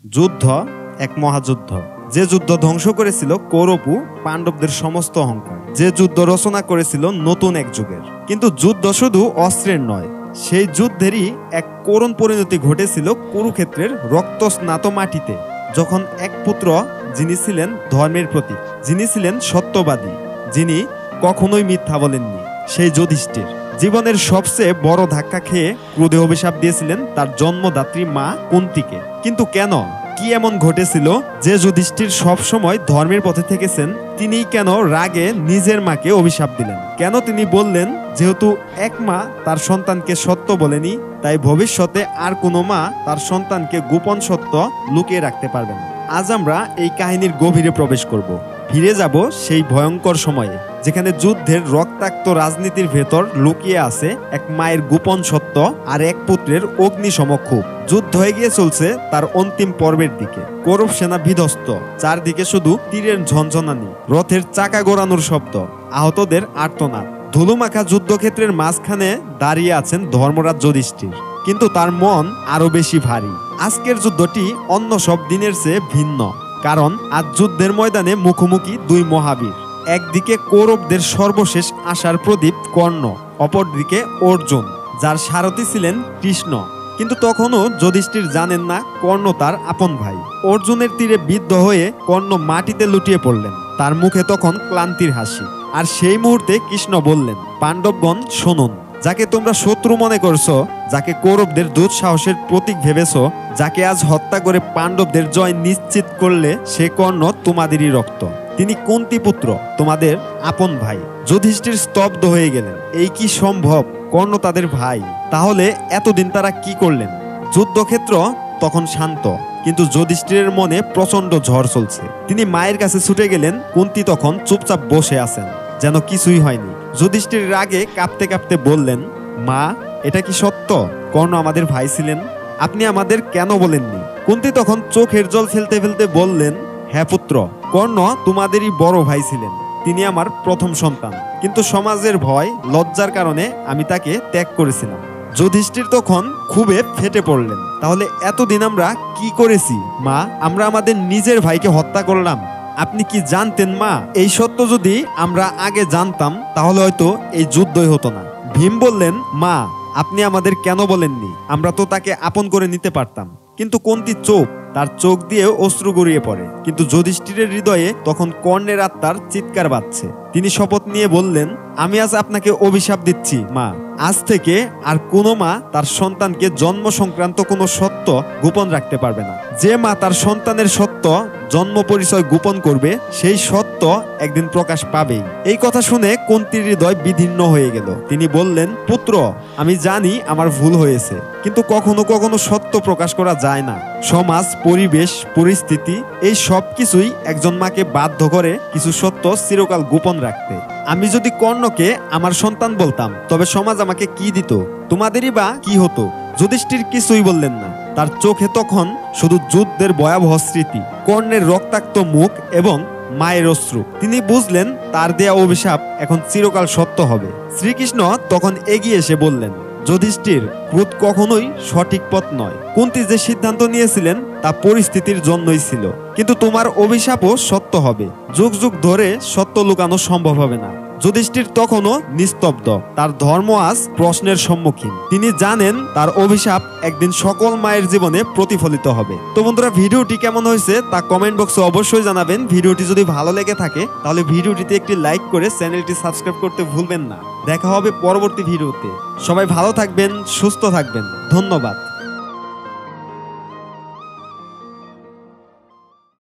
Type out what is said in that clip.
যুদ্ধ এক মহাযুদ্ধ, যে যুদ্ধ ধ্বংস করেছিল কৌরব ও পাণ্ডবদের সমস্ত অহংকার, যে যুদ্ধ রচনা করেছিল নতুন এক যুগের। কিন্তু যুদ্ধ শুধু অস্ত্রের নয়, সেই যুদ্ধেরই এক করুণ পরিণতি ঘটেছিল কুরুক্ষেত্রের রক্তস্নাত মাটিতে, যখন এক পুত্র, যিনি ছিলেন ধর্মের প্রতীক, যিনি ছিলেন সত্যবাদী, যিনি কখনোই মিথ্যা বলেননি, সেই যুধিষ্ঠির জীবনের সবচেয়ে বড় ধাক্কা খেয়ে ক্রোধে অভিশাপ দিয়েছিলেন তার জন্মদাত্রী মা কুন্তিকে। কিন্তু কেন, কি এমন ঘটেছিল যে যুধিষ্ঠির সবসময় ধর্মের পথে থেকেছেন, তিনি কেন রাগে নিজের মাকে অভিশাপ দিলেন? কেন তিনি বললেন যেহেতু এক মা তার সন্তানকে সত্য বলেনি, তাই ভবিষ্যতে আর কোনো মা তার সন্তানকে গোপন সত্য লুকিয়ে রাখতে পারবে না? আজ আমরা এই কাহিনীর গভীরে প্রবেশ করব, ফিরে যাব সেই ভয়ঙ্কর সময়ে যেখানে যুদ্ধের রক্তাক্ত রাজনীতির ভেতর লুকিয়ে আছে এক মায়ের গোপন সত্য আর এক পুত্রের অগ্নিসম ক্ষোভ। যুদ্ধ হয়ে গিয়ে চলছে তার অন্তিম পর্বের দিকে। কৌরব সেনা বিধ্বস্ত, চারদিকে শুধু তীরের ঝনঝনানি, রথের চাকা গোড়ানোর শব্দ, আহতদের আর্তনাদ। ধুলোমাখা যুদ্ধক্ষেত্রের মাঝখানে দাঁড়িয়ে আছেন ধর্মরাজ যুধিষ্ঠির, কিন্তু তার মন আরো বেশি ভারী। আজকের যুদ্ধটি অন্য সব দিনের চেয়ে ভিন্ন, কারণ আজ যুদ্ধের ময়দানে মুখোমুখি দুই মহাবীর। একদিকে কৌরবদের সর্বশেষ আশার প্রদীপ কর্ণ, অপরদিকে অর্জুন, যার সারথি ছিলেন কৃষ্ণ। কিন্তু তখনও যুধিষ্ঠির জানেন না কর্ণ তার আপন ভাই। অর্জুনের তীরে বিদ্ধ হয়ে কর্ণ মাটিতে লুটিয়ে পড়লেন, তার মুখে তখন ক্লান্তির হাসি। আর সেই মুহূর্তে কৃষ্ণ বললেন, পাণ্ডবগণ শুনুন, যাকে তোমরা শত্রু মনে করছো, যাকে কৌরবদের দুঃসাহসের প্রতীক ভেবেছো, যাকে আজ হত্যা করে পাণ্ডবদের জয় নিশ্চিত করলে, সে কর্ণ তোমাদেরই রক্ত। তিনি কুন্তিপুত্র, তোমাদের আপন ভাই। যুধিষ্ঠির স্তব্ধ হয়ে গেলেন। এই কি সম্ভব? কর্ণ তাদের ভাই, তাহলে এতদিন তারা কি করলেন? যুদ্ধক্ষেত্র তখন শান্ত, কিন্তু যুধিষ্ঠিরের মনে প্রচন্ড ঝড় চলছে। তিনি মায়ের কাছে ছুটে গেলেন। কুন্তি তখন চুপচাপ বসে আছেন, যেন কিছুই হয়নি। যুধিষ্ঠির রাগে কাঁপতে কাঁপতে বললেন, মা, এটা কি সত্য কর্ণ আমাদের ভাই ছিলেন? আপনি আমাদের কেন বলেননি? কুন্তি তখন চোখের জল ফেলতে ফেলতে বললেন, হ্যাঁ পুত্র, কর্ণ তোমাদেরই বড় ভাই ছিলেন। তিনি আমার প্রথম সন্তান, কিন্তু সমাজের ভয়, লজ্জার কারণে আমি তাকে ত্যাগ করেছিলাম। যুধিষ্ঠির তখন খুবই ফেটে পড়লেন। তাহলে এতদিন আমরা কি করেছি মা? আমরা আমাদের নিজের ভাইকে হত্যা করলাম। আপনি কি জানতেন মা? এই সত্য যদি আমরা আগে জানতাম, তাহলে হয়তো এই যুদ্ধই হতো না। ভীম বললেন, মা, আপনি আমাদের কেন বলেননি? আমরা তো তাকে আপন করে নিতে পারতাম। কিন্তু কুন্তি চোখ, তার চোখ দিয়ে অশ্রু গড়িয়ে পড়ে। কিন্তু যুধিষ্ঠিরের হৃদয়ে তখন কর্ণের আত্মার চিৎকার বাজছে। তিনি শপথ নিয়ে বললেন, আমি আজ আপনাকে অভিশাপ দিচ্ছি মা, আজ থেকে আর কোনো মা তার সন্তানকে জন্ম সংক্রান্ত কোনো সত্য গোপন রাখতে পারবে না। যে মা তার সন্তানের সত্য জন্ম পরিচয় গোপন করবে, সেই সত্য একদিন প্রকাশ পাবেই। এই কথা শুনে কুন্তির হৃদয় বিদীর্ণ হয়ে গেল। তিনি বললেন, পুত্র, আমি জানি আমার ভুল হয়েছে, কিন্তু কখনো কখনো সত্য প্রকাশ করা যায় না। সমাজ, পরিবেশ, পরিস্থিতি, এই সব কিছুই একজন মাকে বাধ্য করে কিছু সত্য চিরকাল গোপন রাখতে। আমি যদি কর্ণকে আমার সন্তান বলতাম, তবে সমাজ আমাকে কি দিত? তোমাদেরই বা কি হতো? যুধিষ্ঠির কিছুই বললেন না। তার চোখে তখন শুধু যুদ্ধের ভয়াবহ স্মৃতি, কর্ণের রক্তাক্ত মুখ এবং মায়ের অশ্রু। তিনি বুঝলেন তার দেয়া অভিশাপ এখন চিরকাল সত্য হবে। শ্রীকৃষ্ণ তখন এগিয়ে এসে বললেন, যুধিষ্ঠির, ক্রোধ কখনোই সঠিক পথ নয়। কুন্তি যে সিদ্ধান্ত নিয়েছিলেন তা পরিস্থিতির জন্যই ছিল, কিন্তু তোমার অভিশাপও সত্য হবে। যুগ যুগ ধরে সত্য লুকানো সম্ভব হবে না। যুধিষ্ঠির তখনও নিস্তব্ধ, তার ধর্ম আজ প্রশ্নের সম্মুখীন। তিনি জানেন তার অভিশাপ একদিন সকল মায়ের জীবনে প্রতিফলিত হবে। তো বন্ধুরা, ভিডিওটি কেমন হয়েছে তা কমেন্ট বক্সে অবশ্যই জানাবেন। ভিডিওটি যদি ভালো লেগে থাকে তাহলে ভিডিওটিতে একটি লাইক করে চ্যানেলটি সাবস্ক্রাইব করতে ভুলবেন না। দেখা হবে পরবর্তী ভিডিওতে। সবাই ভালো থাকবেন, সুস্থ থাকবেন। ধন্যবাদ।